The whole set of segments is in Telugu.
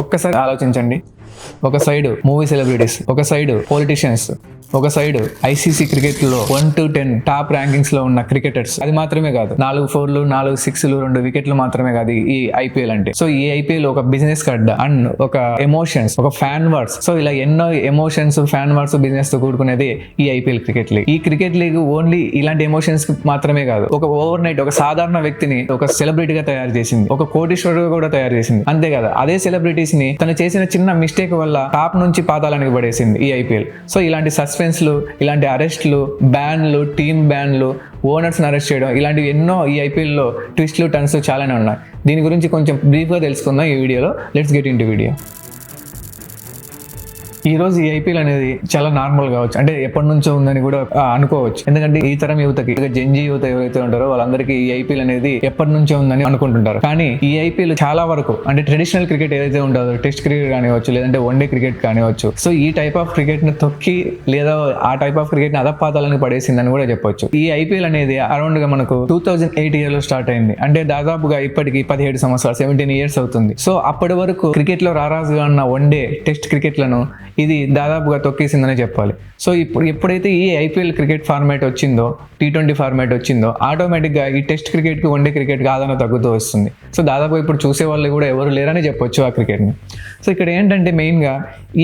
ఒక్కసారి ఆలోచించండి. ఒక సైడ్ మూవీ సెలబ్రిటీస్, ఒక సైడ్ పొలిటీషియన్స్, ఒక సైడ్ ఐసీసీ క్రికెట్ లో 1 to 10 టాప్ ర్యాంకింగ్స్ లో ఉన్న క్రికెటర్స్. అది మాత్రమే కాదు, 4 4లు 4 6లు 2 వికెట్లు మాత్రమే కాదు ఈ ఐపీఎల్ అంటే. సో ఈ ఐపీఎల్ ఒక బిజినెస్ కడ్డ అండ్ ఒక ఎమోషన్స్, ఒక ఫ్యాన్ వర్డ్స్. సో ఇలా ఎన్నో ఎమోషన్స్, ఫ్యాన్ వర్డ్స్, బిజినెస్ తో కూడుకునేది ఈ ఐపీఎల్ క్రికెట్ లీగ్. ఈ క్రికెట్ లీగ్ ఓన్లీ ఇలాంటి ఎమోషన్స్ మాత్రమే కాదు, ఒక ఓవర్ నైట్ ఒక సాధారణ వ్యక్తిని ఒక సెలబ్రిటీగా తయారు చేసింది, ఒక కోటీశ్వరుడుగా కూడా తయారు చేసింది. అంతే కదా, అదే సెలబ్రిటీస్ ని తను చేసిన చిన్న మిస్టేక్ వల్ల టాప్ నుంచి పాతాళానికి పడేసింది ఈ ఐపీఎల్. సో ఇలాంటి సస్పెన్స్లు, ఇలాంటి అరెస్ట్లు, బ్యాన్లు, టీమ్ బ్యాన్లు, ఓనర్స్ అరెస్ట్ చేయడం, ఇలాంటివి ఎన్నో ఈ ఐపీఎల్లో ట్విస్ట్లు, టర్న్స్ చాలానే ఉన్నాయి. దీని గురించి కొంచెం బ్రీఫ్గా తెలుసుకుందాం ఈ వీడియోలో. Let's get in to video. ఈ రోజు ఈ ఐపీఎల్ అనేది చాలా నార్మల్ కావచ్చు, అంటే ఎప్పటి నుంచో ఉందని కూడా అనుకోవచ్చు. ఎందుకంటే ఈ తరం యువతకి, జెన్జీ యువత ఎవరైతే ఉంటారో వాళ్ళందరికీ ఈ ఐపీఎల్ అనేది ఎప్పటి నుంచో ఉందని అనుకుంటుంటారు. కానీ ఈ ఐపీఎల్ చాలా వరకు అంటే ట్రెడిషనల్ క్రికెట్ ఏదైతే ఉంటుందో, టెస్ట్ క్రికెట్ కానివచ్చు, లేదంటే వన్డే క్రికెట్ కానివచ్చు, సో ఈ టైప్ ఆఫ్ క్రికెట్ ని తొక్కి లేదా ఆ టైప్ ఆఫ్ క్రికెట్ ని అధపాతాలని పడేసిందని కూడా చెప్పొచ్చు. ఈ ఐపీఎల్ అనేది అరౌండ్ గా మనకు 2008 ఇయర్ లో స్టార్ట్ అయింది. అంటే దాదాపుగా ఇప్పటికి 17 సంవత్సరాలు, 17 years అవుతుంది. సో అప్పటి వరకు క్రికెట్ లో రారాజుగా ఉన్న వన్డే టెస్ట్ క్రికెట్లను ఇది దాదాపుగా తొక్కేసిందనే చెప్పాలి. సో ఎప్పుడైతే ఈ ఐపీఎల్ క్రికెట్ ఫార్మాట్ వచ్చిందో, T20 ఫార్మాట్ వచ్చిందో, ఆటోమేటిక్గా ఈ టెస్ట్ క్రికెట్కి వన్డే క్రికెట్కి ఆదరణ తగ్గుతూ వస్తుంది. సో దాదాపు ఇప్పుడు చూసే వాళ్ళు కూడా ఎవరు లేరని చెప్పొచ్చు ఆ క్రికెట్ని. సో ఇక్కడ ఏంటంటే మెయిన్గా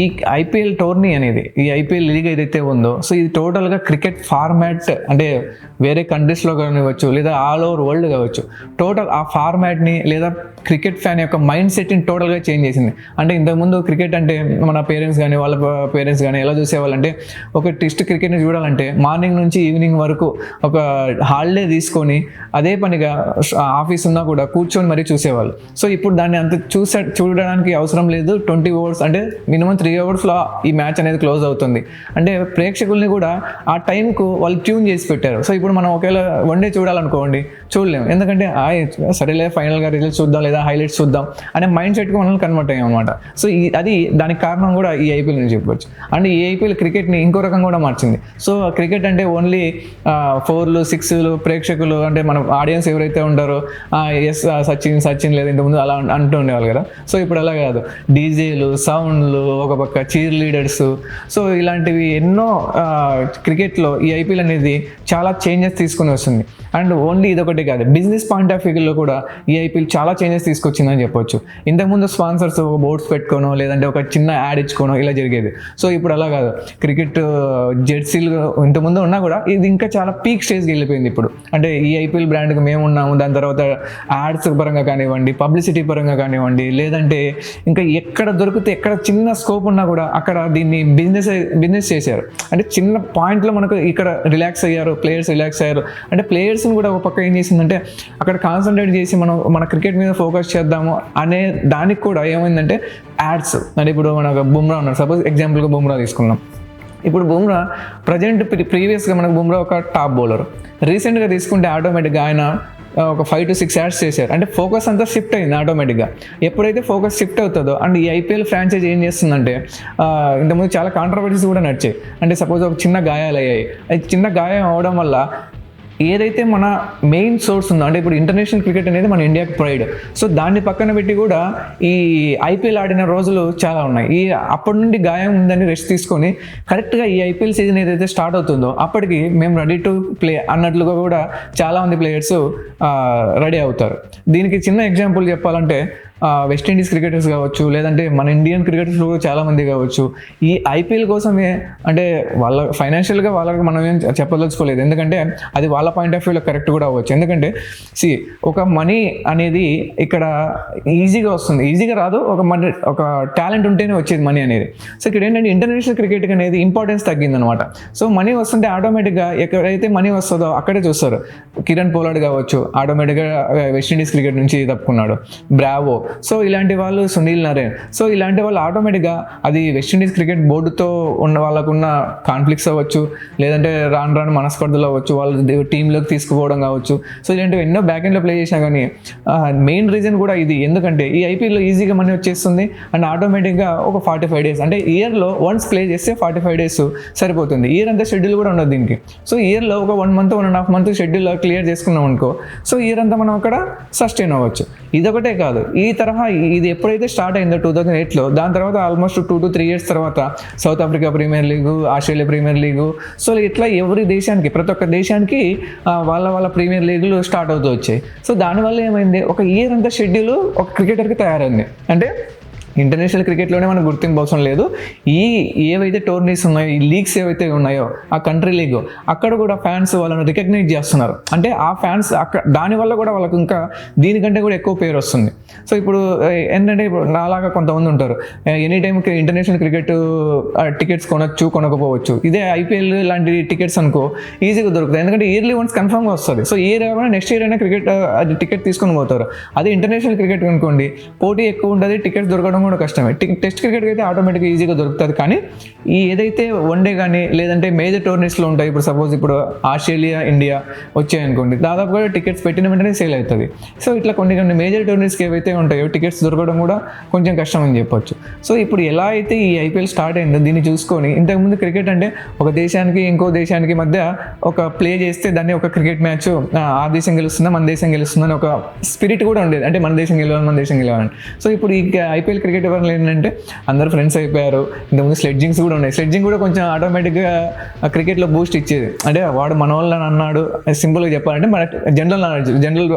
ఈ ఐపీఎల్ టోర్నీ అనేది, ఈ ఐపీఎల్ లీగ్ ఏదైతే ఉందో, సో ఇది టోటల్గా క్రికెట్ ఫార్మాట్, అంటే వేరే కంట్రీస్లో కానివచ్చు లేదా ఆల్ ఓవర్ వరల్డ్ కావచ్చు, టోటల్ ఆ ఫార్మాట్ని లేదా క్రికెట్ ఫ్యాన్ యొక్క మైండ్ సెట్ని టోటల్గా చేంజ్ చేసింది. అంటే ఇంతకుముందు క్రికెట్ అంటే మన పేరెంట్స్ కానీ వాళ్ళ పేరెంట్స్ కానీ ఎలా చూసేవాళ్ళంటే, ఒక టెస్ట్ క్రికెట్ని చూడాలంటే మార్నింగ్ నుంచి ఈవినింగ్ వరకు ఒక హాలిడే తీసుకొని అదే పనిగా ఆఫీస్ ఉన్నా కూడా కూర్చొని మరీ చూసేవాళ్ళు. సో ఇప్పుడు దాన్ని అంత చూడడానికి అవసరం లేదు. 20 overs అంటే మినిమం 3 hours ఈ మ్యాచ్ అనేది క్లోజ్ అవుతుంది. అంటే ప్రేక్షకుల్ని కూడా ఆ టైంకు వాళ్ళు ట్యూన్ చేసి పెట్టారు. సో ఇప్పుడు మనం ఒకవేళ వన్డే చూడాలనుకోండి, చూడలేము. ఎందుకంటే సరేలే ఫైనల్గా రిజల్ట్స్ చూద్దాం లేదా హైలైట్స్ చూద్దాం అనే మైండ్ సెట్కి మనం కన్వర్ట్ అయ్యాం అనమాట. సో అది దానికి కారణం కూడా ఈ ఐపీఎల్ అని చెప్పొచ్చు. అండ్ ఈ ఐపీఎల్ క్రికెట్ని ఇంకో రకం కూడా మార్చింది. సో క్రికెట్ అంటే ఓన్లీ 4లు 6లు ప్రేక్షకులు, అంటే మన ఆడియన్స్ ఎవరైతే ఉంటారో ఎస్ సచిన్ లేదా ఇంతకుముందు అలా అంటూ ఉండేవాళ్ళు కదా. సో ఇప్పుడు అలా కాదు, డీజేలు, సౌండ్లు, ఒక పక్క చీర్ లీడర్స్, సో ఇలాంటివి ఎన్నో క్రికెట్లో ఈ ఐపీఎల్ అనేది చాలా చేంజెస్ తీసుకుని వస్తుంది. అండ్ ఓన్లీ ఇదొకటి కాదు, బిజినెస్ పాయింట్ ఆఫ్ వ్యూలో కూడా ఈ ఐపీఎల్ చాలా చేంజెస్ తీసుకొచ్చిందని చెప్పొచ్చు. ఇంతకుముందు స్పాన్సర్స్ ఒక బోర్డ్స్ పెట్టుకోనో లేదంటే ఒక చిన్న యాడ్ ఇచ్చుకోనో ఇలా జరిగేది. సో ఇప్పుడు అలా కాదు, క్రికెట్ జెర్సీలు ఇంతకుముందు ఉన్నా కూడా ఇది ఇంకా చాలా పీక్ స్టేజ్కి వెళ్ళిపోయింది ఇప్పుడు. అంటే ఈ ఐపీఎల్ బ్రాండ్కి మేము ఉన్నాము, దాని తర్వాత యాడ్స్ పరంగా కానివ్వండి, పబ్లిసిటీ పరంగా కానివ్వండి, లేదంటే ఇంకా ఎక్కడ దొరికితే ఎక్కడ చిన్న స్కోప్ ఉన్నా కూడా అక్కడ దీన్ని బిజినెస్ చేశారు. అంటే చిన్న పాయింట్లో మనకు ఇక్కడ రిలాక్స్ అయ్యారు, ప్లేయర్స్ రిలాక్స్ అయ్యారు. అంటే ప్లేయర్స్ని కూడా ఒక పక్క ఏం చేసిందంటే అక్కడ కాన్సన్ట్రేట్ చేసి మన క్రికెట్ మీద ఫోకస్ చేద్దాము అనే దానికి కూడా ఏమైందంటే యాడ్స్. అంటే ఇప్పుడు మనకు బుమ్రా ఉన్నారు, సపోజ్ ఎగ్జాంపుల్గా బుమ్రా తీసుకున్నాం. ఇప్పుడు బుమ్రా ప్రజెంట్ ప్రీవియస్గా మనకు బుమ్రా ఒక టాప్ బౌలర్. రీసెంట్గా తీసుకుంటే ఆటోమేటిక్గా ఆయన ఒక 5 to 6 యాడ్స్ చేశారు. అంటే ఫోకస్ అంతా షిఫ్ట్ అయింది ఆటోమేటిక్గా. ఎప్పుడైతే ఫోకస్ షిఫ్ట్ అవుతుందో, అండ్ ఈ ఐపీఎల్ ఫ్రాంచైజ్ ఏం చేస్తుందంటే, ఇంతకుముందు చాలా కాంట్రవర్సీస్ కూడా నడిచాయి. అంటే సపోజ్ ఒక చిన్న గాయాలు అయ్యాయి. అది చిన్న గాయం అవడం వల్ల ఏదైతే మన మెయిన్ సోర్స్ ఉందో, అంటే ఇప్పుడు ఇంటర్నేషనల్ క్రికెట్ అనేది మన ఇండియాకి ప్రైడ్. సో దాన్ని పక్కన పెట్టి కూడా ఈ ఐపీఎల్ ఆడిన రోజులు చాలా ఉన్నాయి. అప్పటి నుండి గాయం ఉందని రెస్ట్ తీసుకొని కరెక్ట్గా ఈ ఐపీఎల్ సీజన్ ఏదైతే స్టార్ట్ అవుతుందో అప్పటికి మేము రెడీ టు ప్లే అన్నట్లుగా కూడా చాలామంది ప్లేయర్స్ రెడీ అవుతారు. దీనికి చిన్న ఎగ్జాంపుల్ చెప్పాలంటే వెస్టిండీస్ క్రికెటర్స్ కావచ్చు, లేదంటే మన ఇండియన్ క్రికెటర్స్ కూడా చాలామంది కావచ్చు, ఈ ఐపీఎల్ కోసమే, అంటే వాళ్ళ ఫైనాన్షియల్గా వాళ్ళకి మనం ఏం చెప్పదలుచుకోలేదు, ఎందుకంటే అది వాళ్ళ పాయింట్ ఆఫ్ వ్యూలో కరెక్ట్ కూడా అవ్వచ్చు. ఎందుకంటే ఒక మనీ అనేది ఇక్కడ ఈజీగా వస్తుంది, ఈజీగా రాదు, ఒక టాలెంట్ ఉంటేనే వచ్చేది మనీ అనేది. సో ఇక్కడ ఏంటంటే ఇంటర్నేషనల్ క్రికెట్ అనేది ఇంపార్టెన్స్ తగ్గిందనమాట. సో మనీ వస్తుంటే ఆటోమేటిక్గా ఎక్కడైతే మనీ వస్తుందో అక్కడే చూస్తారు. కిరణ్ పోలార్డ్ కావచ్చు, ఆటోమేటిక్గా వెస్టిండీస్ క్రికెట్ నుంచి తప్పుకున్నాడు. బ్రావో, సో ఇలాంటి వాళ్ళు, సునీల్ నరేన్, సో ఇలాంటి వాళ్ళు ఆటోమేటిక్గా అది వెస్టిండీస్ క్రికెట్ బోర్డుతో వాళ్ళకున్న కాన్ఫ్లిక్ట్స్ అవ్వచ్చు, లేదంటే రాను మనస్పర్ధలు అవ్వచ్చు, వాళ్ళు టీంలోకి తీసుకుపోవడం కావచ్చు. సో ఇలాంటివి ఎన్నో బ్యాక్ ఎండ్లో ప్లే చేసినా కానీ మెయిన్ రీజన్ కూడా ఇది. ఎందుకంటే ఈ ఐపీఎల్లో ఈజీగా మనీ వచ్చేస్తుంది అండ్ ఆటోమేటిక్గా ఒక 45 days, అంటే ఇయర్లో వన్స్ ప్లే చేస్తే 45 days సరిపోతుంది. ఇయర్ అంతా షెడ్యూల్ కూడా ఉండదు దీనికి. సో ఇయర్లో ఒక 1 month 1.5 months షెడ్యూల్ క్లియర్ చేసుకున్నాం అనుకో, సో ఇయర్ అంతా మనం అక్కడ సస్టైన్ అవ్వచ్చు. ఇదొకటే కాదు, ఈ తరహా ఇది ఎప్పుడైతే స్టార్ట్ అయిందో 2008లో, దాని తర్వాత ఆల్మోస్ట్ 2 to 3 years తర్వాత South Africa Premier League, Australia Premier League, so ఇట్లా ఎవరి దేశానికి, ప్రతి ఒక్క దేశానికి వాళ్ళ ప్రీమియర్ లీగులు స్టార్ట్ అవుతూ వచ్చాయి. సో దానివల్ల ఏమైంది, ఒక ఇయర్ అంతా షెడ్యూల్ ఒక క్రికెటర్కి తయారైంది. అంటే ఇంటర్నేషనల్ క్రికెట్లోనే మనకు గుర్తింపు అవసరం లేదు, ఏవైతే టోర్నీస్ ఉన్నాయో, ఈ లీగ్స్ ఏవైతే ఉన్నాయో, ఆ కంట్రీ లీగ్, అక్కడ కూడా ఫ్యాన్స్ వాళ్ళని రికగ్నైజ్ చేస్తున్నారు. అంటే ఆ ఫ్యాన్స్ అక్కడ దానివల్ల కూడా వాళ్ళకు ఇంకా దీనికంటే కూడా ఎక్కువ పేరు వస్తుంది. సో ఇప్పుడు ఏంటంటే, ఇప్పుడు నాలాగా కొంతమంది ఉంటారు, ఎనీ టైంకి ఇంటర్నేషనల్ క్రికెట్ టికెట్స్ కొనకపోవచ్చు. ఇదే ఐపీఎల్ లాంటి టికెట్స్ అనుకో ఈజీగా దొరుకుతాయి, ఎందుకంటే ఇయర్లీ వన్స్ కన్ఫర్మ్గా వస్తుంది. సో ఇయర్ ఏమైనా నెక్స్ట్ ఇయర్ అయినా క్రికెట్ అది టికెట్ తీసుకొని పోతారు. అదే ఇంటర్నేషనల్ క్రికెట్ అనుకోండి, పోటీ ఎక్కువ ఉంటుంది, టికెట్స్ దొరకడం కూడా కష్టమే. టెస్ట్ క్రికెట్ అయితే ఆటోమేటిక్గా ఈజీగా దొరుకుతుంది. కానీ ఈ ఏదైతే వన్డే కానీ లేదంటే మేజర్ టోర్నీస్లో ఉంటాయి, ఇప్పుడు సపోజ్ ఇప్పుడు ఆస్ట్రేలియా, ఇండియా వచ్చాయనుకోండి, దాదాపుగా టికెట్స్ పెట్టిన వెంటనే సేల్ అవుతుంది. సో ఇట్లా కొన్ని మేజర్ టోర్నీస్కి ఏవైతే ఉంటాయో టికెట్స్ దొరకడం కూడా కొంచెం కష్టం అని చెప్పొచ్చు. సో ఇప్పుడు ఎలా అయితే ఈ ఐపీఎల్ స్టార్ట్ అయిందో దీన్ని చూసుకొని, ఇంతకుముందు క్రికెట్ అంటే ఒక దేశానికి ఇంకో దేశానికి మధ్య ఒక ప్లే చేస్తే దాన్ని ఒక క్రికెట్ మ్యాచ్ ఆ దేశం గెలుస్తుందా మన దేశం గెలుస్తుందని ఒక స్పిరిట్ కూడా ఉండేది, అంటే మన దేశం గెలవాలని. సో ఇప్పుడు ఈ ఐపీఎల్ క్రికెట్ ఎవరు ఏంటంటే అందరూ ఫ్రెండ్స్ అయిపోయారు. ఇంతకుముందు స్లెడ్జింగ్స్ కూడా ఉన్నాయి. స్లెడ్జింగ్ కూడా కొంచెం ఆటోమేటిక్గా క్రికెట్లో బూస్ట్ ఇచ్చేది. అంటే వాడు మన వాళ్ళని అన్నాడు, సింపుల్గా చెప్పాలంటే మన జనరల్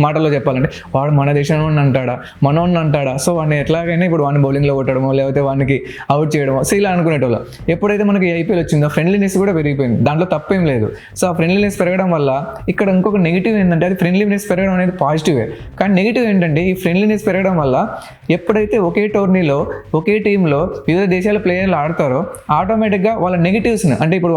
మాటల్లో చెప్పాలంటే వాడు మన దేశంలో అంటాడా, మనోన్ని అంటాడా, సో వాడిని ఎట్లాగైనా ఇప్పుడు వాడిని బౌలింగ్లో కొట్టడమో లేకపోతే వాడికి అవుట్ చేయడమో, సో ఇలా అనుకునేటోళ్ళు. ఎప్పుడైతే మనకి ఐపీఎల్ వచ్చిందో ఫ్రెండ్లీనెస్ కూడా పెరిగిపోయింది, దాంట్లో తప్పేం లేదు. సో ఆ ఫ్రెండ్లీనెస్ పెరగడం వల్ల ఇక్కడ ఇంకొక నెగిటివ్ ఏంటంటే, అది ఫ్రెండ్లీనెస్ పెరగడం అనేది పాజిటివే, కానీ నెగిటివ్ ఏంటంటే ఈ ఫ్రెండ్లీనెస్ పెరగడం వల్ల ఎప్పుడైతే ఒకే టోర్నీలో ఒకే టీంలో వివిధ దేశాల ప్లేయర్లు ఆడతారో ఆటోమేటిక్గా వాళ్ళ నెగిటివ్స్ని, అంటే ఇప్పుడు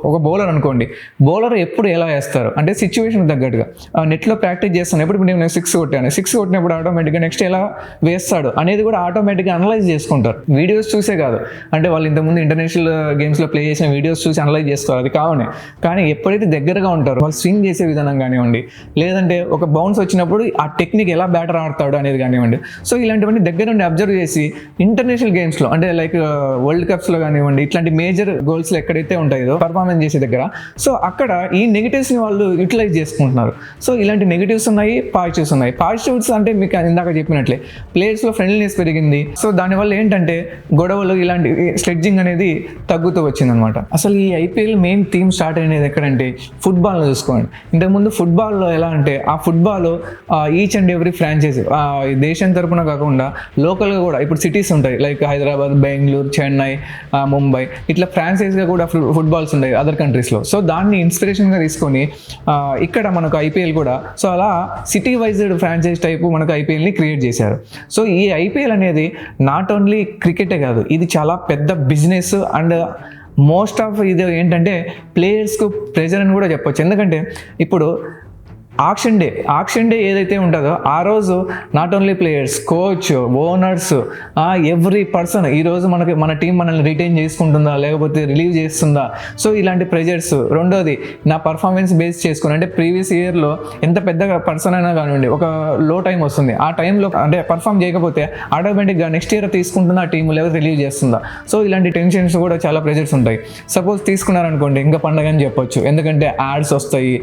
ఒక బౌలర్ అనుకోండి, బౌలర్ ఎప్పుడు ఎలా వేస్తారు అంటే సిచ్యువేషన్ తగ్గట్టుగా నెట్లో ప్రాక్టీస్ చేస్తాను, ఎప్పుడు నేను 6 కొట్టినప్పుడు ఆటోమేటిక్గా నెక్స్ట్ ఎలా వేస్తాడు అనేది కూడా ఆటోమేటిక్గా అనలైజ్ చేసుకుంటారు. వీడియోస్ చూసే కాదు, అంటే వాళ్ళు ఇంతకుముందు ఇంటర్నేషనల్ గేమ్స్లో ప్లే చేసిన వీడియోస్ చూసి అనలైజ్ చేసుకోవాలి, అది కావనే. కానీ ఎప్పుడైతే దగ్గరగా ఉంటారో వాళ్ళు స్వింగ్ చేసే విధానం కానివ్వండి, లేదంటే ఒక బౌన్స్ వచ్చినప్పుడు ఆ టెక్నిక్ ఎలా బ్యాటర్ ఆడతాడు అనేది కానివ్వండి, సో ఇలాంటివన్నీ దగ్గర నుండి అబ్జర్వ్ చేసి ఇంటర్నేషనల్ గేమ్స్లో అంటే లైక్ వరల్డ్ కప్స్లో కానివ్వండి, ఇట్లాంటి మేజర్ గోల్స్లో ఎక్కడైతే ఉంటాయో పర్ఫార్మెన్స్ చేసే దగ్గర, సో అక్కడ ఈ నెగిటివ్స్ని వాళ్ళు యూటిలైజ్ చేసుకుంటున్నారు. సో ఇలాంటి నెగిటివ్స్ ఉన్నాయి, పాజిటివ్స్ ఉన్నాయి. పాజిటివ్స్ అంటే మీకు ఇందాక చెప్పినట్లే ప్లేయర్స్లో ఫ్రెండ్లీనెస్ పెరిగింది. సో దానివల్ల ఏంటంటే గొడవలు ఇలాంటి స్లెడ్జింగ్ అనేది తగ్గుతూ వచ్చిందనమాట. అసలు ఈ ఐపీఎల్ మెయిన్ థీమ్ స్టార్ట్ అయినది ఎక్కడంటే ఫుట్బాల్లో చూసుకోండి. ఇంతకుముందు ఫుట్బాల్లో ఎలా అంటే ఆ football each and every franchise దేశం తరపున కాకుండా లోకల్గా కూడా ఇప్పుడు సిటీస్ ఉంటాయి లైక్ హైదరాబాద్, బెంగళూరు, చెన్నై, ముంబై, ఇట్లా ఫ్రాంచైజ్గా కూడా ఫుట్బాల్స్ ఉంటాయి అదర్ కంట్రీస్లో. సో దాన్ని ఇన్స్పిరేషన్గా తీసుకొని ఇక్కడ మనకు ఐపీఎల్ కూడా సో అలా సిటీ వైజ్డ్ ఫ్రాంచైజ్ టైపు మనకు ఐపీఎల్ని క్రియేట్ చేశారు. సో ఈ ఐపీఎల్ అనేది నాట్ ఓన్లీ క్రికెటే కాదు, ఇది చాలా పెద్ద బిజినెస్ అండ్ మోస్ట్ ఆఫ్ ఇది ఏంటంటే ప్లేయర్స్కు ప్రెజర్ అని కూడా చెప్పొచ్చు. ఎందుకంటే ఇప్పుడు ఆక్షన్ డే ఏదైతే ఉంటుందో ఆ రోజు not only players, coach, owners, every person ఈరోజు మన టీం మనల్ని రిటైన్ చేసుకుంటుందా లేకపోతే రిలీవ్ చేస్తుందా, సో ఇలాంటి ప్రెజర్స్. రెండోది నా పర్ఫార్మెన్స్ బేస్ చేసుకుని, అంటే ప్రీవియస్ ఇయర్లో ఎంత పెద్ద పర్సన్ అయినా కానివ్వండి ఒక లో టైం వస్తుంది, ఆ టైంలో అంటే పర్ఫామ్ చేయకపోతే ఆటోమేటిక్గా నెక్స్ట్ ఇయర్ తీసుకుంటుందా ఆ టీం లేకపోతే రిలీవ్ చేస్తుందా, సో ఇలాంటి టెన్షన్స్ కూడా చాలా ప్రెజర్స్ ఉంటాయి. సపోజ్ తీసుకున్నారనుకోండి ఇంకా పండగ అని చెప్పొచ్చు, ఎందుకంటే యాడ్స్ వస్తాయి,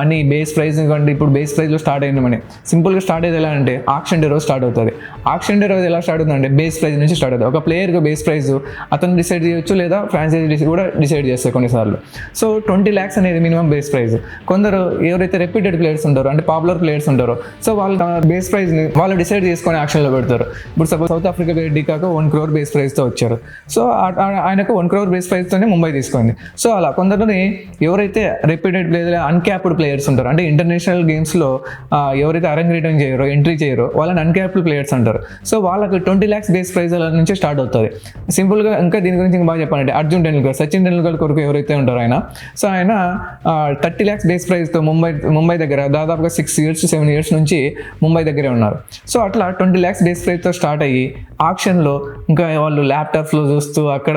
మనీ బేస్ ప్రైజ్ కంటే ఇప్పుడు బేస్ ప్రైజ్లో స్టార్ట్ అయింది మనీ. సింపుల్గా స్టార్ట్ అయ్యేది ఎలా అంటే ఆక్షన్ డే రోజు స్టార్ట్ అవుతుంది. ఆక్షన్ డే రోజు ఎలా స్టార్ట్ అవుతుందంటే బేస్ ప్రైజ్ నుంచి స్టార్ట్ అవుతుంది. ఒక ప్లేయర్కి బేస్ ప్రైజ్ అతను డిసైడ్ చేయొచ్చు లేదా ఫ్రాంచైజీ కూడా డిసైడ్ చేస్తారు కొన్నిసార్లు. సో 20 lakhs అనేది మినిమం బేస్ ప్రైజ్. కొందరు ఎవరైతే రెప్యూటెడ్ ప్లేయర్స్ ఉంటారో అంటే పాపులర్ ప్లేయర్స్ ఉంటారో సో వాళ్ళు బేస్ ప్రైజ్ని వాళ్ళు డిసైడ్ చేసుకొని యాక్షన్లో పెడతారు. ఇప్పుడు suppose South Africa player de Kock 1 crore బేస్ ప్రైజ్తో వచ్చారు. సో ఆయనకు 1 crore బేస్ ప్రైజ్తోనే ముంబై తీసుకుంది. సో అలా కొందరిని ఎవరైతే రెప్యూటెడ్ ప్లేయర్ అన్క్యాప్డ్ ప్లేయర్స్ ఉంటారో అంటే ఇంటర్నేషనల్ గేమ్స్లో ఎవరైతే అరంగేటం చేయరో ఎంట్రీ చేయరో వాళ్ళని అన్క్యాప్డ్ ప్లేయర్స్ అంటారు. సో వాళ్ళకి 20 lakhs బేస్ ప్రైజ్ నుంచి స్టార్ట్ అవుతుంది. సింపుల్గా ఇంకా దీని గురించి ఇంకా బాగా చెప్పాలంటే సచిన్ టెండూల్కర్ కొరకు ఎవరైతే ఉంటారో సో ఆయన 30 lakhs బేస్ ప్రైజ్తో ముంబై దగ్గర దాదాపుగా 6 years to 7 years నుంచి ముంబై దగ్గరే ఉన్నారు. సో అట్లా 20 lakhs బేస్ ప్రైజ్తో స్టార్ట్ అయ్యి ఆక్షన్లో ఇంకా వాళ్ళు ల్యాప్టాప్స్లో చూస్తూ అక్కడ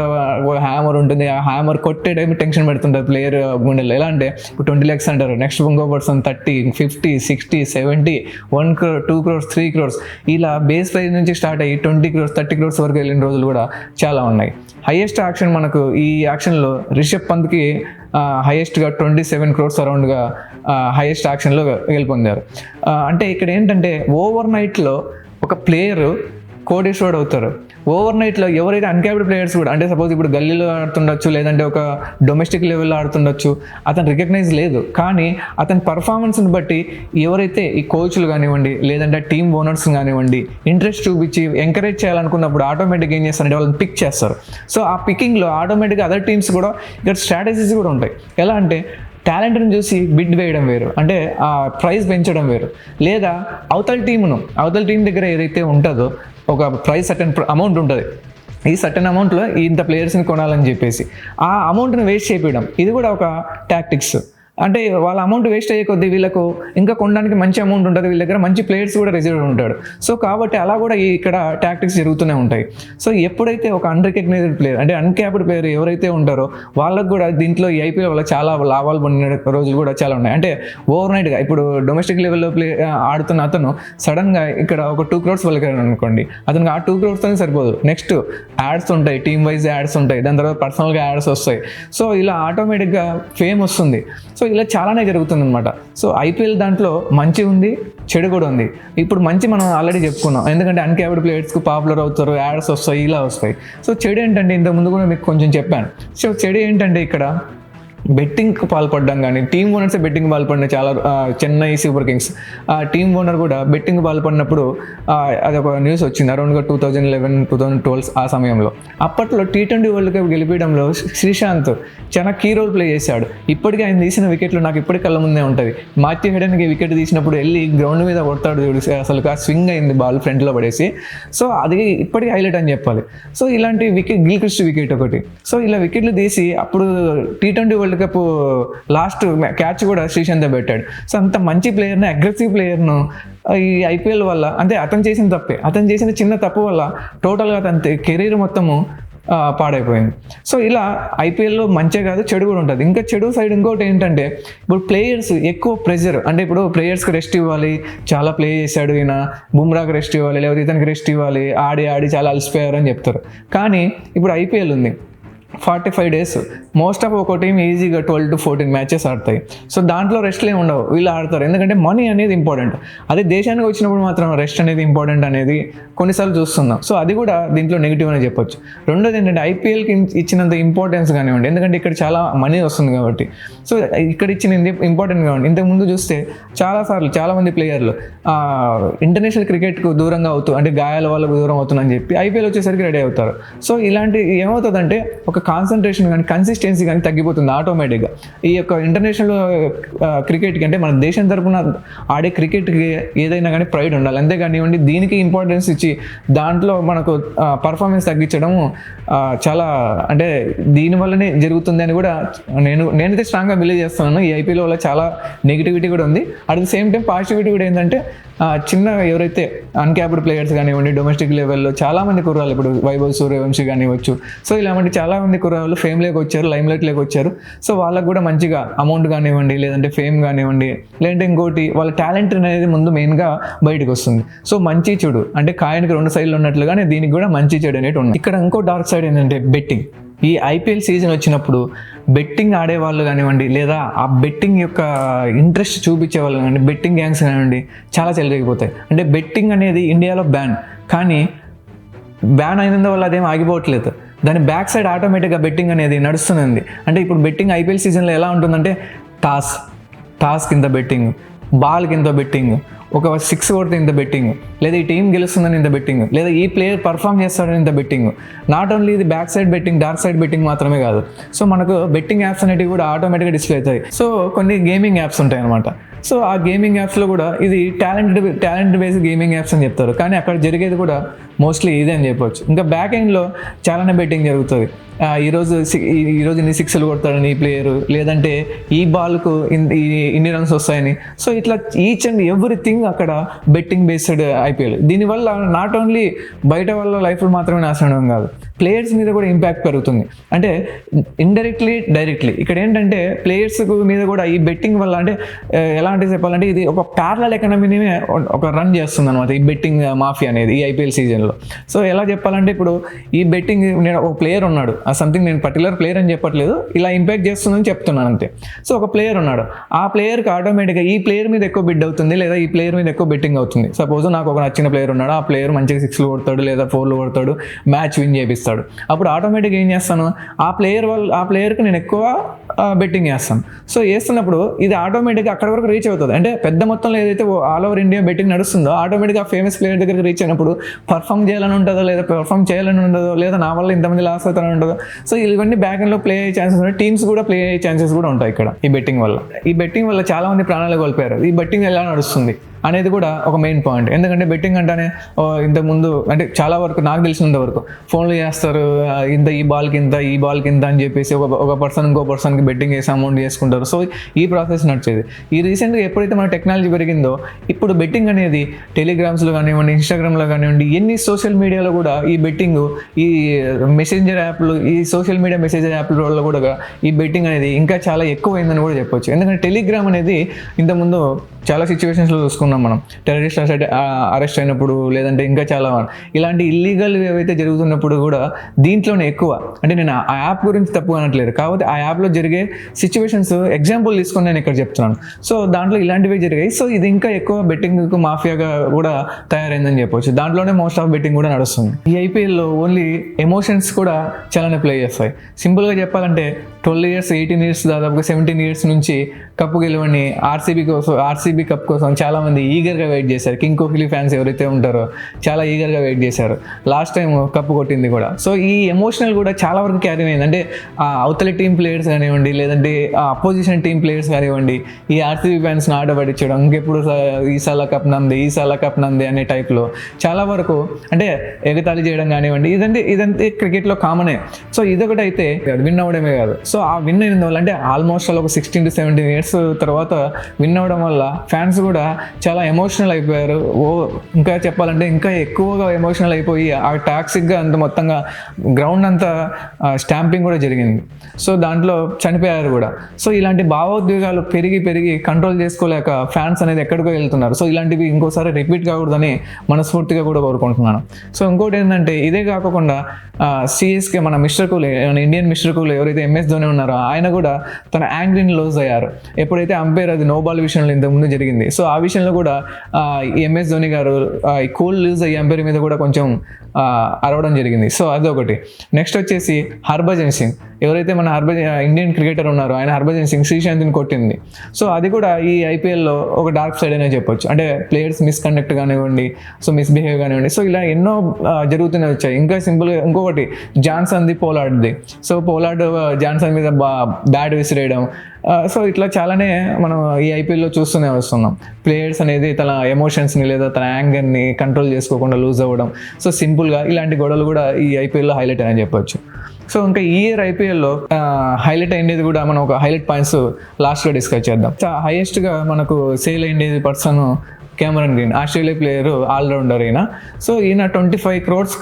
హ్యామర్ ఉంటుంది, ఆ హ్యామర్ కొట్టే టైం టెన్షన్ పెడుతుంటారు ప్లేయర్ గుండెల్లో. ఎలా అంటే ఇప్పుడు 20 lakhs అంటారు, నెక్స్ట్ ఇంకో పర్సన్ 30, 50, 60, 70, 1 crore, 2 crores, 3 crores ఇలా బేస్ ప్రైజ్ నుంచి స్టార్ట్ అయ్యి 20 crores, 30 crores వరకు వెళ్ళిన రోజులు కూడా చాలా ఉన్నాయి. హైయెస్ట్ యాక్షన్ మనకు ఈ యాక్షన్లో రిషబ్ పంత్కి హైయెస్ట్గా 27 crores అరౌండ్గా హైయెస్ట్ ఆక్షన్లో గెలుపొందారు. అంటే ఇక్కడ ఏంటంటే ఓవర్ నైట్లో ఒక ప్లేయరు కోటేశ్వరుడు అవుతారు. ఓవర్ నైట్లో ఎవరైతే అన్క్యాప్డ్ ప్లేయర్స్ కూడా, అంటే సపోజ్ ఇప్పుడు గల్లీలో ఆడుతుండొచ్చు, లేదంటే ఒక డొమెస్టిక్ లెవెల్లో ఆడుతుండొచ్చు, అతను రికగ్నైజ్ లేదు, కానీ అతని పర్ఫార్మెన్స్ని బట్టి ఎవరైతే ఈ కోచ్లు కానివ్వండి, లేదంటే టీమ్ ఓనర్స్ కానివ్వండి ఇంట్రెస్ట్ చూపించి ఎంకరేజ్ చేయాలనుకున్నప్పుడు ఆటోమేటిక్గా ఏం చేస్తారంటే వాళ్ళని పిక్ చేస్తారు. సో ఆ పికింగ్లో ఆటోమేటిక్గా అదర్ టీమ్స్ కూడా ఇక్కడ స్ట్రాటజీస్ కూడా ఉంటాయి. ఎలా అంటే టాలెంట్ని చూసి బిడ్ వేయడం వేరు, అంటే ఆ ప్రైజ్ పెంచడం వేరు, లేదా అవతల టీం దగ్గర ఏదైతే ఉంటుందో ఒక ప్రైస్ సర్టెన్ అమౌంట్ ఉంటుంది, ఈ సర్టెన్ అమౌంట్లో ఇంత ప్లేయర్స్ని కొనాలని చెప్పేసి ఆ అమౌంట్ని వేస్ట్ చేయడం, ఇది కూడా ఒక టాక్టిక్స్. అంటే వాళ్ళ అమౌంట్ వేస్ట్ అయ్యే కొద్దీ వీళ్ళకు ఇంకా కొనడానికి మంచి అమౌంట్ ఉంటుంది, వీళ్ళ దగ్గర మంచి ప్లేయర్స్ కూడా రిజర్వ్ ఉంటాడు. సో కాబట్టి అలా కూడా ఇక్కడ టాక్టిక్స్ జరుగుతూనే ఉంటాయి. సో ఎప్పుడైతే ఒక అన్రికగ్నైజ్డ్ ప్లేయర్, అంటే అన్క్యాప్డ్ ప్లేయర్ ఎవరైతే ఉంటారో వాళ్ళకు కూడా దీంట్లో ఈ ఐపీఎల్ వల్ల చాలా లాభాలు పొందిన రోజులు కూడా చాలా ఉన్నాయి. అంటే ఓవర్ నైట్గా ఇప్పుడు డొమెస్టిక్ లెవెల్లో ఆడుతున్న అతను సడన్గా ఇక్కడ ఒక 2 crores వెళ్ళారు అనుకోండి, అతనికి ఆ 2 crores సరిపోదు. నెక్స్ట్ యాడ్స్ ఉంటాయి, టీమ్ వైజ్ యాడ్స్ ఉంటాయి, దాని తర్వాత పర్సనల్గా యాడ్స్ వస్తాయి. సో ఇలా ఆటోమేటిక్గా ఫేమ్ వస్తుంది. సో ఇలా చాలానే జరుగుతుంది అనమాట. సో ఐపీఎల్ దాంట్లో మంచి ఉంది, చెడు కూడా ఉంది. ఇప్పుడు మంచి మనం ఆల్రెడీ చెప్పుకున్నాం, ఎందుకంటే అన్క్యాప్డ్ ప్లేయర్స్కి పాపులర్ అవుతారు, యాడ్స్ వస్తాయి, ఇలా వస్తాయి. సో చెడు ఏంటంటే ఇంతకుముందు కూడా మీకు కొంచెం చెప్పాను. సో చెడు ఏంటంటే ఇక్కడ బెట్టింగ్కి పాల్పడడం కానీ, టీమ్ ఓనర్స్ బెట్టింగ్ పాల్పడిన చాలా Chennai super Kings team owner కూడా బెట్టింగ్ పాల్పడినప్పుడు అది ఒక న్యూస్ వచ్చింది అరౌండ్గా 2011-2012 ఆ సమయంలో. అప్పట్లో T20 వరల్డ్ కప్ గెలిపించడంలో శ్రీశాంత్ చాలా కీ రోల్ ప్లే చేశాడు. ఇప్పటికీ ఆయన తీసిన వికెట్లు నాకు ఇప్పటికీ కళ్ళ ముందే ఉంటుంది. మాథ్యూ హెడన్కి వికెట్ తీసినప్పుడు వెళ్ళి గ్రౌండ్ మీద కొడతాడు చూడు, అసలు స్వింగ్ అయింది బాల్ ఫ్రంట్లో పడేసి. సో అది ఇప్పటికీ హైలైట్ అని చెప్పాలి. సో ఇలాంటి గిల్క్రిస్ట్ వికెట్ ఒకటి. సో ఇలా వికెట్లు తీసి అప్పుడు T20 world cup last catch కూడా శ్రీశాంత్ పెట్టాడు. సో అంత మంచి ప్లేయర్ను, అగ్రెసివ్ ప్లేయర్ను ఈ ఐపీఎల్ వల్ల, అంటే అతను చేసిన చిన్న తప్పు వల్ల టోటల్గా అతని కెరీర్ మొత్తము పాడైపోయింది. సో ఇలా ఐపీఎల్లో మంచే కాదు, చెడు కూడా ఉంటుంది. ఇంకా చెడు సైడ్ ఇంకోటి ఏంటంటే ఇప్పుడు ప్లేయర్స్ ఎక్కువ ప్రెషర్, అంటే ఇప్పుడు ప్లేయర్స్కి రెస్ట్ ఇవ్వాలి, చాలా ప్లే చేశాడు ఈయన, బుమ్రాకి రెస్ట్ ఇవ్వాలి, లేకపోతే ఇతనికి రెస్ట్ ఇవ్వాలి, ఆడి చాలా అలసిపోయారు అని చెప్తారు. కానీ ఇప్పుడు ఐపీఎల్ ఉంది, 45 days, మోస్ట్ ఆఫ్ ఒక టీం ఈజీగా 12 to 14 మ్యాచెస్ ఆడతాయి. సో దాంట్లో రెస్ట్లు ఏమి ఉండవు, వీళ్ళు ఆడతారు. ఎందుకంటే మనీ అనేది ఇంపార్టెంట్. అదే దేశానికి వచ్చినప్పుడు మాత్రం రెస్ట్ అనేది ఇంపార్టెంట్ అనేది కొన్నిసార్లు చూస్తున్నాం. సో అది కూడా దీంట్లో నెగిటివ్ అనే చెప్పొచ్చు. రెండోది ఏంటంటే ఐపీఎల్కి ఇచ్చినంత ఇంపార్టెన్స్ కానివ్వండి, ఎందుకంటే ఇక్కడ చాలా మనీ వస్తుంది కాబట్టి. సో ఇక్కడ ఇచ్చిన ఇంపార్టెంట్ కావండి. ఇంతకుముందు చూస్తే చాలామంది ప్లేయర్లు ఇంటర్నేషనల్ క్రికెట్కు దూరంగా అవుతూ, అంటే గాయాల వాళ్ళకు దూరం అవుతుందని చెప్పి ఐపీఎల్ వచ్చేసరికి రెడీ అవుతారు. సో ఇలాంటి ఏమవుతుందంటే ఒక కాన్సన్ట్రేషన్ కానీ కన్సిస్టెన్సీ కానీ తగ్గిపోతుంది ఆటోమేటిక్గా. ఈ యొక్క ఇంటర్నేషనల్ క్రికెట్కి, అంటే మన దేశం తరపున ఆడే క్రికెట్కి ఏదైనా కానీ ప్రైడ్ ఉండాలి, అంతేగానివ్వండి దీనికి ఇంపార్టెన్స్ ఇచ్చి దాంట్లో మనకు పర్ఫార్మెన్స్ తగ్గించడం చాలా, అంటే దీనివల్లనే జరుగుతుంది అని కూడా నేనైతే స్ట్రాంగ్గా బిలీవ్ చేస్తున్నాను. ఈ ఐపీఎల్ వల్ల చాలా నెగిటివిటీ కూడా ఉంది. At the same time positivity కూడా ఏంటంటే చిన్న ఎవరైతే అన్క్యాప్డ్ ప్లేయర్స్ కానివ్వండి, డొమెస్టిక్ లెవెల్లో చాలామంది కుర్రాళ్ళు, ఇప్పుడు వైభవ్ సూర్యవంశీ కానివ్వచ్చు, సో ఇలాంటి చాలామంది కుర్రాళ్ళు ఫేమ్లోకి వచ్చారు, లైమ్లైట్లోకి వచ్చారు. సో వాళ్ళకు కూడా మంచిగా అమౌంట్ కానివ్వండి, లేదంటే ఫేమ్ కానివ్వండి, లేదంటే ఇంకోటి వాళ్ళ టాలెంట్ అనేది ముందు మెయిన్గా బయటకు వస్తుంది. సో మంచి చెడు, అంటే కాయనికి 2 సైడ్లు ఉన్నట్లుగానే దీనికి కూడా మంచి చెడు అనేది ఉంది. ఇక్కడ ఇంకో డార్క్ సైడ్ ఏంటంటే బెట్టింగ్. ఈ ఐపీఎల్ సీజన్ వచ్చినప్పుడు బెట్టింగ్ ఆడేవాళ్ళు కానివ్వండి, లేదా ఆ బెట్టింగ్ యొక్క ఇంట్రెస్ట్ చూపించే వాళ్ళు కానివ్వండి, బెట్టింగ్ గ్యాంగ్స్ కానివ్వండి చాలా చెలరేగిపోతాయి. అంటే బెట్టింగ్ అనేది ఇండియాలో బ్యాన్, కానీ బ్యాన్ అయినందువల్ల అదేం ఆగిపోవట్లేదు. దాని బ్యాక్ సైడ్ ఆటోమేటిక్గా బెట్టింగ్ అనేది నడుస్తుంది. అంటే ఇప్పుడు బెట్టింగ్ ఐపీఎల్ సీజన్లో ఎలా ఉంటుందంటే టాస్ కింద బెట్టింగ్, బాల్ కింద బెట్టింగ్, ఒక 6 కొడితే ఇంత బెట్టింగ్, లేదా ఈ టీం గెలుస్తుందని ఇంత బెట్టింగ్, లేదా ఈ ప్లేయర్ పర్ఫామ్ చేస్తాడని ఇంత బెట్టింగ్. నాట్ ఓన్లీ ఇది back side betting, dark side betting మాత్రమే కాదు. సో మనకు బెట్టింగ్ యాప్స్ అనేవి కూడా ఆటోమేటిక్గా డిస్ప్లే అవుతాయి. సో కొన్ని గేమింగ్ యాప్స్ ఉంటాయి అనమాట. సో ఆ గేమింగ్ యాప్స్లో కూడా ఇది టాలెంట్ బేస్డ్ గేమింగ్ యాప్స్ అని చెప్తారు, కానీ అక్కడ జరిగేది కూడా మోస్ట్లీ ఇదే అని చెప్పొచ్చు. ఇంకా బ్యాక్ ఎండ్లో చాలానే బెట్టింగ్ జరుగుతుంది. ఈరోజు ఇన్ని 6లు కొడతాడని ఈ ప్లేయరు, లేదంటే ఈ బాల్కు ఇన్ని రన్స్ వస్తాయని. సో ఇట్లా ఈచ్ అండ్ ఎవ్రీథింగ్ అక్కడ బెట్టింగ్ బేస్డ్ ఐపీఎల్. దీనివల్ల నాట్ ఓన్లీ బయట వాళ్ళ లైఫ్లో మాత్రమే నాశనం కాదు, ప్లేయర్స్ మీద కూడా ఇంపాక్ట్ పెరుగుతుంది. అంటే ఇండైరెక్ట్లీ డైరెక్ట్లీ ఇక్కడ ఏంటంటే ప్లేయర్స్ మీద కూడా ఈ బెట్టింగ్ వల్ల, అంటే ఎలా అంటే చెప్పాలంటే ఇది ఒక ప్యారలల్ ఎకనామీని ఒక రన్ చేస్తుంది అనమాట ఈ బెట్టింగ్ మాఫియా అనేది ఈ ఐపీఎల్ సీజన్లో. సో ఎలా చెప్పాలంటే ఇప్పుడు ఈ బెట్టింగ్, ఒక ప్లేయర్ ఉన్నాడు, ఆ సంథింగ్ నేను పర్టికులర్ ప్లేయర్ అని చెప్పట్లేదు, ఇలా ఇంపాక్ట్ చేస్తుందని చెప్తున్నాను అంతే. సో ఒక ప్లేయర్ ఉన్నాడు, ఆ ప్లేయర్కి ఆటోమేటిక్గా ఈ ప్లేయర్ మీద ఎక్కువ బిడ్ అవుతుంది లేదా ఈ ప్లేయర్ మీద ఎక్కువ బెట్టింగ్ అవుతుంది. సపోజ్ నాకు ఒక నచ్చిన ప్లేయర్ ఉన్నాడు, ఆ ప్లేయర్ మంచిగా 6లు కొడతాడు లేదా 4లు కొడతాడు, మ్యాచ్ విన్ చేపిస్తాడు. అప్పుడు ఆటోమేటిక్గా ఏం చేస్తాను, ఆ ప్లేయర్కి నేను ఎక్కువ బెట్టింగ్ చేస్తాను. సో వేస్తున్నప్పుడు ఇది ఆటోమేటిక్గా అక్కడ వరకు రీచ్ అవుతుంది. అంటే పెద్ద మొత్తంలో ఏదైతే ఆల్ ఓవర్ ఇండియా బెట్టింగ్ నడుస్తుందో ఆటోమేటిక్గా ఆ ఫేమస్ ప్లేయర్ దగ్గరికి రీచ్ అయినప్పుడు పర్ఫామ్ చేయాలని ఉంటుందో లేదా పర్ఫామ్ చేయాలని ఉండదో లేదా నా వల్ల ఇంతమంది లాస్ అవుతారని ఉంటుందో. సో ఇవన్నీ బ్యాక్ ఎండ్లో ప్లే అయ్యే ఛాన్సెస్ ఉంటాయి, టీమ్స్ కూడా ప్లే అయ్యే ఛాన్సెస్ కూడా ఉంటాయి ఇక్కడ ఈ బెట్టింగ్ వల్ల. ఈ బెట్టింగ్ వల్ల చాలా మంది ప్రాణాలు కోల్పోయారు. ఈ బెట్టింగ్ ఎలా నడుస్తుంది అనేది కూడా ఒక మెయిన్ పాయింట్. ఎందుకంటే బెట్టింగ్ అంటేనే ఇంతకుముందు అంటే చాలా వరకు నాకు తెలిసినంత వరకు ఫోన్లు చేస్తారు, ఇంత ఈ బాల్కి ఇంత ఈ బాల్కి ఇంత అని చెప్పేసి ఒక పర్సన్ ఇంకో పర్సన్కి బెట్టింగ్ వేసి అమౌంట్ చేసుకుంటారు. సో ఈ ప్రాసెస్ నడిచేది. ఈ రీసెంట్గా ఎప్పుడైతే మన టెక్నాలజీ పెరిగిందో ఇప్పుడు బెట్టింగ్ అనేది టెలిగ్రామ్స్లో కానివ్వండి, ఇన్స్టాగ్రామ్లో కానివ్వండి, ఎన్ని సోషల్ మీడియాలో కూడా ఈ బెట్టింగ్, ఈ మెసెంజర్ యాప్లు, ఈ సోషల్ మీడియా మెసేంజర్ యాప్ల వల్ల కూడా ఈ బెట్టింగ్ అనేది ఇంకా చాలా ఎక్కువైందని కూడా చెప్పొచ్చు. ఎందుకంటే టెలిగ్రామ్ అనేది ఇంతకుముందు చాలా సిచ్యువేషన్స్లో చూసుకున్నాం మనం, టెర్రరిస్ట్ అరెస్ట్ అయినప్పుడు లేదంటే ఇంకా చాలా ఇలాంటి ఇల్లీగల్ ఏవైతే జరుగుతున్నప్పుడు కూడా దీంట్లోనే ఎక్కువ. అంటే నేను ఆ యాప్ గురించి తప్పు అనట్లేదు, కాకపోతే ఆ యాప్లో జరిగే సిచ్యువేషన్స్ ఎగ్జాంపుల్ తీసుకొని నేను ఇక్కడ చెప్తున్నాను. సో దాంట్లో ఇలాంటివి జరిగాయి. సో ఇది ఇంకా ఎక్కువ బెట్టింగ్ మాఫియాగా కూడా తయారైందని చెప్పొచ్చు. దాంట్లోనే మోస్ట్ ఆఫ్ బెట్టింగ్ కూడా నడుస్తుంది. ఈ ఐపీఎల్లో ఓన్లీ ఎమోషన్స్ కూడా చాలానే ప్లే చేస్తాయి. సింపుల్గా చెప్పాలంటే 12 years 18 years దాదాపుగా 17 years నుంచి కప్పు గెలవని ఆర్సీబీ కప్ కోసం చాలా మంది ఈగర్గా వెయిట్ చేశారు. కింగ్ కోహ్లీ ఫ్యాన్స్ ఎవరైతే ఉంటారో చాలా ఈగర్గా వెయిట్ చేశారు. లాస్ట్ టైం కప్పు కొట్టింది కూడా. సో ఈ ఎమోషనల్ కూడా చాలా వరకు క్యారీ అయింది. అంటే అవతల టీం ప్లేయర్స్ కానివ్వండి లేదంటే అపోజిషన్ టీం ప్లేయర్స్ కానివ్వండి ఈ ఆర్సీబీ ఫ్యాన్స్ని ఆట పట్టించడం, ఇంకెప్పుడు ఈసాల కప్ నంది అనే టైప్లో చాలా వరకు అంటే ఎగతాళి చేయడం కానివ్వండి, ఇదంతే క్రికెట్లో కామనే. సో ఇదొకటి అయితే విన్ అవ్వడమే కాదు. సో ఆ విన్ అయిన వల్ల అంటే ఆల్మోస్ట్ ఒక 16 to 17 years తర్వాత విన్ అవ్వడం వల్ల ఫ్యాన్స్ కూడా చాలా ఎమోషనల్ అయిపోయారు. ఇంకా చెప్పాలంటే ఇంకా ఎక్కువగా ఎమోషనల్ అయిపోయి ఆ టాక్సిక్గా అంత మొత్తంగా గ్రౌండ్ అంతా స్టాంపింగ్ కూడా జరిగింది. సో దాంట్లో చనిపోయారు కూడా. సో ఇలాంటి భావోద్వేగాలు పెరిగి కంట్రోల్ చేసుకోలేక ఫ్యాన్స్ అనేది ఎక్కడికో వెళ్తున్నారు. సో ఇలాంటివి ఇంకోసారి రిపీట్ కాకూడదని మనస్ఫూర్తిగా కూడా కోరుకుంటున్నాను. సో ఇంకోటి ఏంటంటే ఇదే కాకుండా సిఎస్కే మన మిస్టర్ కూలీ, మన ఇండియన్ మిస్టర్ కూలీ ఎవరైతే ఎంఎస్ ధోని ఉన్నారో ఆయన కూడా తన యాంగ్రీని లూజ్ అయ్యారు. ఎప్పుడైతే అంపైర్ అది నో బాల్ విషయంలో ఇంతకుముందు జరిగింది. సో ఆ విషయంలో కూడా ఎంఎస్ ధోని గారు ఈ కూల్ లూజ్ అయ్యి అంపైర్ మీద కూడా కొంచెం అరవడం జరిగింది. సో అదొకటి. నెక్స్ట్ వచ్చేసి హర్భజన్ సింగ్, ఎవరైతే మన ఇండియన్ క్రికెటర్ ఉన్నారో ఆయన హర్భజన్ సింగ్ శ్రీశాంత్ని కొట్టింది. సో అది కూడా ఈ ఐపీఎల్లో ఒక డార్క్ సైడ్ అనే చెప్పొచ్చు. అంటే ప్లేయర్స్ మిస్కండక్ట్ కానివ్వండి, సో మిస్బిహేవ్ కానివ్వండి, సో ఇలా ఎన్నో జరుగుతూనే వచ్చాయి. ఇంకా సింపుల్గా ఇంకొకటి జాన్సన్ది పోలార్డ్ది. సో పోలార్డ్ జాన్సన్ మీద బ్యాట్ విసిరేయడం. సో ఇట్లా చాలానే మనం ఈ ఐపీఎల్లో చూస్తూనే వస్తున్నాం. ప్లేయర్స్ అనేది తన ఎమోషన్స్ని లేదా తన యాంగర్ని కంట్రోల్ చేసుకోకుండా లూజ్ అవ్వడం. సో సింపుల్గా ఇలాంటి గొడవలు కూడా ఈ ఐపీఎల్లో హైలైట్ అని చెప్పొచ్చు. సో ఇంకా ఈ ఇయర్ ఐపీఎల్లో హైలైట్ అయ్యేది కూడా మనం ఒక హైలైట్ పాయింట్స్ లాస్ట్గా డిస్కస్ చేద్దాం. హైయెస్ట్గా మనకు సేల్ అయ్యేది person Cameron Green, Australia player, allrounder ఈయన. సో ఈయన 25 crores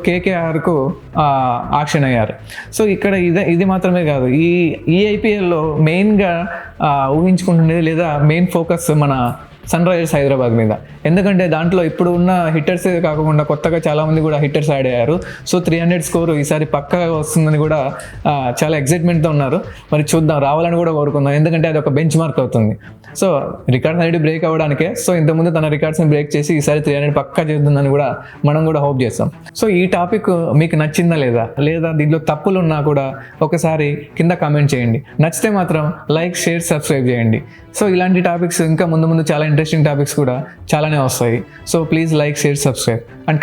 కేకేఆర్కు ఆక్షన్ అయ్యారు. సో ఇక్కడ ఇది మాత్రమే కాదు, ఈ ఐపీఎల్లో మెయిన్గా ఊహించుకుంటుండేది లేదా మెయిన్ ఫోకస్ మన సన్ రైజర్స్ హైదరాబాద్ మీద. ఎందుకంటే దాంట్లో ఇప్పుడు ఉన్న హిట్టర్సే కాకుండా కొత్తగా చాలామంది కూడా హిట్టర్స్ యాడ్ అయ్యారు. సో 300 స్కోర్ ఈసారి పక్కాగా వస్తుందని కూడా చాలా ఎక్సైట్మెంట్తో ఉన్నారు. మరి చూద్దాం, రావాలని కూడా కోరుకుందాం. ఎందుకంటే అది ఒక బెంచ్ మార్క్ అవుతుంది. సో రికార్డ్స్ అనేది బ్రేక్ అవ్వడానికే. సో ఇంతకుముందు తన రికార్డ్స్ని బ్రేక్ చేసి ఈసారి 300 పక్కా చేద్దామని కూడా మనం కూడా హోప్ చేస్తాం. సో ఈ టాపిక్ మీకు నచ్చిందా లేదా దీంట్లో తప్పులు ఉన్నా కూడా ఒకసారి కింద కామెంట్ చేయండి. నచ్చితే మాత్రం లైక్, షేర్, సబ్స్క్రైబ్ చేయండి. సో ఇలాంటి టాపిక్స్ ఇంకా ముందు చాలా ఇంట్రెస్టింగ్ టాపిక్స్ కూడా చాలానే వస్తాయి. So please like, share, subscribe and